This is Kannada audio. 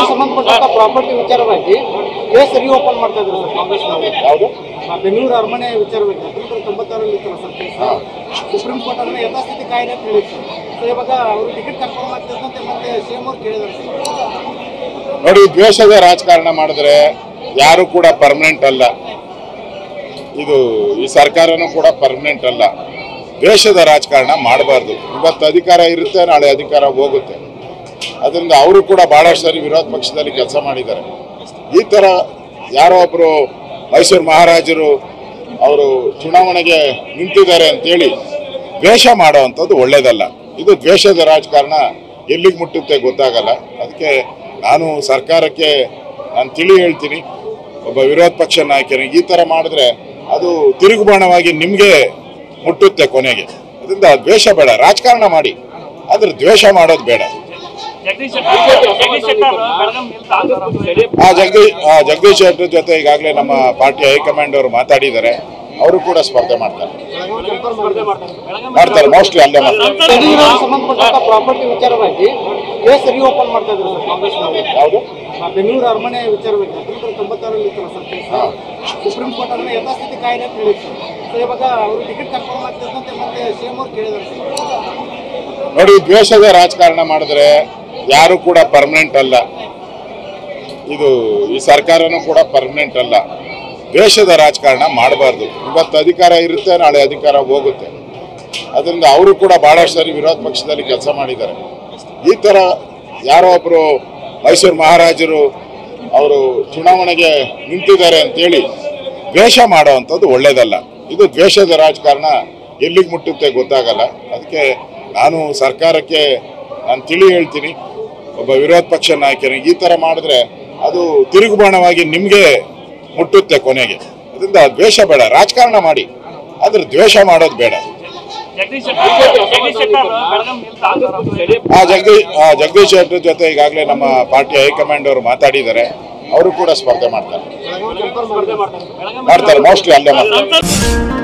ಸಂಬಂಧಪಟ್ಟ ಪ್ರಾಪರ್ಟಿ ವಿಚಾರವಾಗಿ ಕೇಸ್ ರಿಓಪನ್ ಮಾಡ್ತಾ ಇದ್ರು ಸರ್ ಕಾಂಗ್ರೆಸ್ನವರು. ಯಾವುದು ಬೆಂಗಳೂರು ಅರಮನೆ ವಿಚಾರವಾಗಿ 1996 ಇತ್ತಲ್ಲ ಸರ್ ಕೇಸ್. ಸುಪ್ರೀಂ ಕೋರ್ಟ್ ಅದನ್ನ ಯಥಾಸ್ಥಿತಿ ಕಾಯಿದೆ ಅಂತ ಹೇಳಿತ್ತು. ಸೊ ಇವಾಗ ಅವರು ಟಿಕೆಟ್ ಕನ್ಫರ್ಮ್ ಆಗ್ತದಂತೆ ಮತ್ತೆ ಸಿಎಂ ಅವ್ರು ಕೇಳಿದ್ರು ಸರ್. ನೋಡಿ, ದ್ವೇಷದ ರಾಜಕಾರಣ ಮಾಡಿದ್ರೆ ಯಾರು ಕೂಡ ಪರ್ಮನೆಂಟ್ ಅಲ್ಲ. ಇದು ಈ ಸರ್ಕಾರನೂ ಕೂಡ ಪರ್ಮನೆಂಟ್ ಅಲ್ಲ. ದ್ವೇಷದ ರಾಜಕಾರಣ ಮಾಡಬಾರ್ದು. ಇವತ್ತು ಅಧಿಕಾರ ಇರುತ್ತೆ, ನಾಳೆ ಅಧಿಕಾರ ಹೋಗುತ್ತೆ. ಅದರಿಂದ ಅವರು ಕೂಡ ಬಹಳಷ್ಟು ಸಾರಿ ವಿರೋಧ ಪಕ್ಷದಲ್ಲಿ ಕೆಲಸ ಮಾಡಿದ್ದಾರೆ. ಈ ಥರ ಯಾರೋ ಒಬ್ಬರು ಮೈಸೂರು ಮಹಾರಾಜರು ಅವರು ಚುನಾವಣೆಗೆ ನಿಂತಿದ್ದಾರೆ ಅಂತೇಳಿ ದ್ವೇಷ ಮಾಡೋವಂಥದ್ದು ಒಳ್ಳೇದಲ್ಲ. ಇದು ದ್ವೇಷದ ರಾಜಕಾರಣ ಎಲ್ಲಿಗೆ ಮುಟ್ಟುತ್ತೆ ಗೊತ್ತಾಗಲ್ಲ. ಅದಕ್ಕೆ ನಾನು ಸರ್ಕಾರಕ್ಕೆ ತಿಳಿ ಹೇಳ್ತೀನಿ, ಒಬ್ಬ ವಿರೋಧ ಪಕ್ಷ ನಾಯಕನಿಗೆ ಈ ಥರ ಮಾಡಿದ್ರೆ ಅದು ತಿರುಗುಬಾಣವಾಗಿ ನಿಮಗೆ ಮುಟ್ಟುತ್ತೆ ಕೊನೆಗೆ. ಅದರಿಂದ ದ್ವೇಷ ಬೇಡ, ರಾಜಕಾರಣ ಮಾಡಿ, ಆದರೆ ದ್ವೇಷ ಮಾಡೋದು ಬೇಡ. ಜಗದೀಶ್ ಶೆಟ್ಟರ್ ಜೊತೆ ಈಗಾಗಲೇ ನಮ್ಮ ಪಾರ್ಟಿ ಹೈಕಮಾಂಡ್ ಅವರು ಮಾತಾಡಿದ್ದಾರೆ. ಅವರು ಕೂಡ ಸ್ಪರ್ಧೆ ಮಾಡ್ತಾರೆ. ಮೋಸ್ಟ್ಲಿ ಅಲ್ಲೇ ಮಾಡ್ತಾರೆ. ಸಂಬಂಧಪಟ್ಟ ಪ್ರಾಪರ್ಟಿ ವಿಚಾರವಾಗಿ ಕೇಸ್ ರಿಓಪನ್ ಮಾಡ್ತಾ ಇದ್ರು ಸರ್ ಕಾಂಗ್ರೆಸ್ನವರು. ಯಾವುದು ಬೆಂಗಳೂರು ಅರಮನೆ ವಿಚಾರವಾಗಿ 1996 ಇತ್ತಲ್ಲ ಸರ್ ಕೇಸ್. ಸುಪ್ರೀಂ ಕೋರ್ಟ್ ಅದನ್ನ ಯಥಾಸ್ಥಿತಿ ಕಾಯಿದೆ ಅಂತ ಹೇಳಿತ್ತು. ಸೊ ಇವಾಗ ಅವರು ಟಿಕೆಟ್ ಕನ್ಫರ್ಮ್ ಆಗ್ತದಂತೆ ಮತ್ತೆ ಸಿಎಂ ಅವ್ರು ಕೇಳಿದ್ರು ಸರ್. ನೋಡಿ, ದ್ವೇಷದ ರಾಜಕಾರಣ ಮಾಡಿದ್ರೆ ಯಾರು ಕೂಡ ಪರ್ಮನೆಂಟ್ ಅಲ್ಲ. ಇದು ಈ ಸರ್ಕಾರನೂ ಕೂಡ ಪರ್ಮನೆಂಟ್ ಅಲ್ಲ. ದ್ವೇಷದ ರಾಜಕಾರಣ ಮಾಡಬಾರ್ದು. ಇವತ್ತು ಅಧಿಕಾರ ಇರುತ್ತೆ, ನಾಳೆ ಅಧಿಕಾರ ಹೋಗುತ್ತೆ. ಅದರಿಂದ ಅವರು ಕೂಡ ಬಹಳಷ್ಟು ಸಾರಿ ವಿರೋಧ ಪಕ್ಷದಲ್ಲಿ ಕೆಲಸ ಮಾಡಿದ್ದಾರೆ. ಈ ಥರ ಯಾರೋ ಒಬ್ಬರು ಮೈಸೂರು ಮಹಾರಾಜರು ಅವರು ಚುನಾವಣೆಗೆ ನಿಂತಿದ್ದಾರೆ ಅಂತೇಳಿ ದ್ವೇಷ ಮಾಡೋವಂಥದ್ದು ಒಳ್ಳೇದಲ್ಲ. ಇದು ದ್ವೇಷದ ರಾಜಕಾರಣ ಎಲ್ಲಿಗೆ ಮುಟ್ಟುತ್ತೆ ಗೊತ್ತಾಗಲ್ಲ. ಅದಕ್ಕೆ ನಾನು ಸರ್ಕಾರಕ್ಕೆ ತಿಳಿ ಹೇಳ್ತೀನಿ, ಒಬ್ಬ ವಿರೋಧ ಪಕ್ಷ ನಾಯಕನಿಗೆ ಈ ಥರ ಮಾಡಿದ್ರೆ ಅದು ತಿರುಗುಬಾಣವಾಗಿ ನಿಮಗೆ ಮುಟ್ಟುತ್ತೆ ಕೊನೆಗೆ. ಅದರಿಂದ ದ್ವೇಷ ಬೇಡ, ರಾಜಕಾರಣ ಮಾಡಿ, ಆದರೆ ದ್ವೇಷ ಮಾಡೋದು ಬೇಡ. ಜಗದೀಶ್ ಶೆಟ್ಟರ್ ಜೊತೆ ಈಗಾಗಲೇ ನಮ್ಮ ಪಾರ್ಟಿ ಹೈಕಮಾಂಡ್ ಅವರು ಮಾತಾಡಿದ್ದಾರೆ. ಅವರು ಕೂಡ ಸ್ಪರ್ಧೆ ಮಾಡ್ತಾರೆ. ಮೋಸ್ಟ್ಲಿ ಅಲ್ಲೇ ಮಾಡ್ತಾರೆ.